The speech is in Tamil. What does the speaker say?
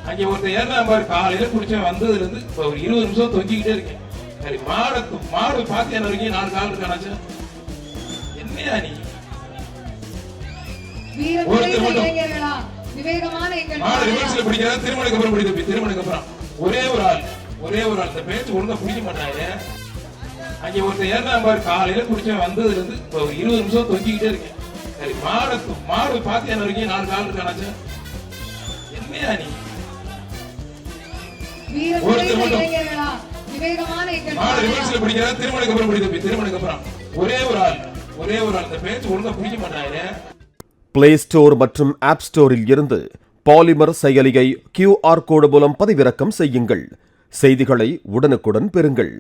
அங்கே ஒருத்தர் ஏறினா பாரு, காலையில குடிச்சேன் வந்ததுல இருந்து இப்ப ஒரு 20 நிமிஷம் தொங்கிக்கிட்டே இருக்கேன். சரி மாடு பாத்தியா வரைக்கும் 4 கால் இருக்கானாச்சு. என்னையா நீ ஒருத்தர் மட்டும் மாடு ரிவர்ஸ்ல பிடிக்கிறா, திருமணக்கு அப்புறம் பிடித்த திருமணக்கு அப்புறம் ஒரே ஒரு ஆள் இந்த பேச்சு ஒழுங்கா பிடிக்க மாட்டாங்க. அங்கே ஒருத்தர் ஏறினா பாரு, காலையில குடிச்சேன் வந்ததுல இருந்து இப்ப ஒரு 20 நிமிஷம் தொங்கிக்கிட்டே இருக்கேன். சரி மாடு பாத்தியா வரைக்கும் 4 கால் இருக்கானாச்சு. என்னையா நீ ஒருத்தர் மட்டும் மாடு ரிவர்ஸ்ல பிடிக்கிறா, திருமணக்கு அப்புறம் பிடித்த திருமணக்கு அப்புறம் ஒரே ஒரு ஆள் இந்த பேச்சு ஒழுங்கா பிடிக்க மாட்டாங்க. பிளே ஸ்டோர் மற்றும் ஆப் ஸ்டோரில் இருந்து பாலிமர் செயலியை QR கோடு மூலம் பதிவிறக்கம் செய்யுங்கள். செய்திகளை உடனுக்குடன் பெறுங்கள்.